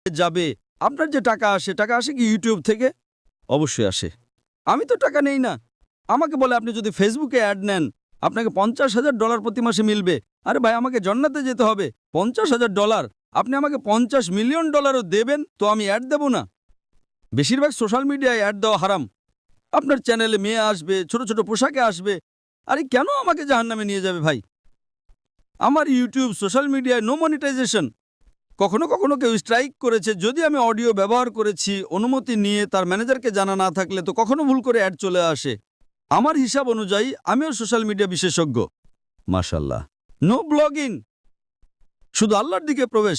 যাবে। আপনার যে টাকা আসে কি ইউটিউব থেকে? অবশ্যই আসে। আমি তো টাকা নেই না। আমাকে বলে আপনি যদি ফেসবুকে অ্যাড নেন আপনাকে $50,000 প্রতি মাসে মিলবে। আরে ভাই, আমাকে জান্নাতে যেতে হবে। $50,000 আপনি আমাকে $50 মিলিয়ন দেবেন তো আমি অ্যাড দেব না? বেশিরভাগ সোশ্যাল মিডিয়ায় অ্যাড দেওয়া হারাম। আপনার চ্যানেলে মেয়ে আসবে, ছোট ছোট পোশাকে আসবে। আরে কেন আমাকে জাহান্নামে নিয়ে যাবে ভাই? আমার ইউটিউব সোশ্যাল মিডিয়ায় নো মনিটাইজেশন। কখনো কখনো কেউ স্ট্রাইক করেছে, যদি আমি অডিও ব্যবহার করেছি অনুমতি নিয়ে তার ম্যানেজারকে জানা না থাকলে, তো কখনো ভুল করে অ্যাড চলে আসে। আমার হিসাব অনুযায়ী আমিও সোশ্যাল মিডিয়া বিশেষজ্ঞ। মাশাল্লাহ। নো ব্লগিং, শুধু আল্লাহর দিকে প্রবেশ।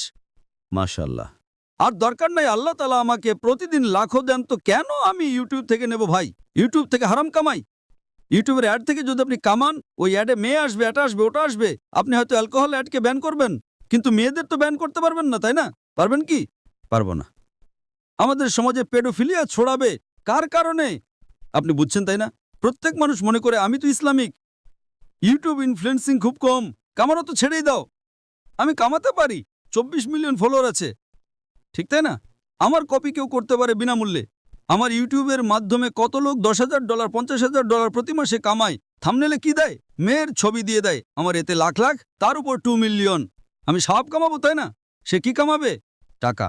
মাশাল্লাহ। আর দরকার নাই আল্লাহ তাআলা আমাকে প্রতিদিন লাখো দেন, তো কেন আমি ইউটিউব থেকে নেব ভাই? ইউটিউব থেকে হারাম কামাই। ইউটিউবের অ্যাড থেকে যদি আপনি কামান, ওই অ্যাডে মেয়ে আসবে, এটা আসবে, ওটা আসবে। আপনি হয়তো অ্যালকোহল অ্যাডকে ব্যান করবেন, কিন্তু মেয়েদের তো ব্যান করতে পারবেন না, তাই না? পারবেন কি? পারবো না। আমাদের সমাজে পেডোফিলিয়া ছড়াবে কার কারণে? আপনি বুঝছেন তাই না? প্রত্যেক মানুষ মনে করে আমি তো ইসলামিক। ইউটিউব ইনফ্লুয়েন্সিং খুব কম, কামানো তো ছেড়েই দাও। আমি কামাতে পারি, 24 মিলিয়ন ফলোয়ার আছে, ঠিক তাই না? আমার কপি কেউ করতে পারে বিনামূল্যে। আমার ইউটিউবের মাধ্যমে কত লোক $10,000 $50,000 প্রতি মাসে কামায়। থাম্বনেলে কি দেয়? মেয়ের ছবি দিয়ে দেয়। আমার এতে লাখ লাখ, তার উপর 2 মিলিয়ন। আমি সব কামাবো, তাই না? সে কি কামাবে? টাকা।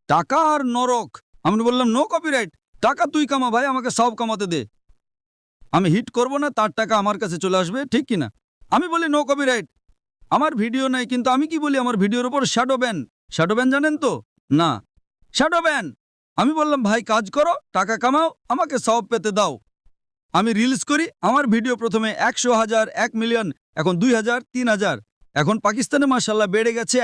টাকা আর নরক। আমি বললাম নো কপিরাইট। টাকা তুই কামা ভাই, আমাকে সব কামাতে দে। আমি হিট করব না, তার টাকা আমার কাছে চলে আসবে, ঠিক কিনা? আমি বলি নো কপিরাইট। আমার ভিডিও নাই, কিন্তু আমি কি বলি? আমার ভিডিওর উপর শ্যাডো ব্যান। শ্যাডো ব্যান জানেন তো? না, শ্যাডো ব্যান। আমি বললাম ভাই কাজ করো, টাকা কামাও, আমাকে সব পেতে দাও। আমি রিলস করি, আমার ভিডিও প্রথমে 100,000, 1 মিলিয়ন, এখন 2,000, 3,000। এখন পাকিস্তানে মাশাআল্লাহ বেড়ে গেছে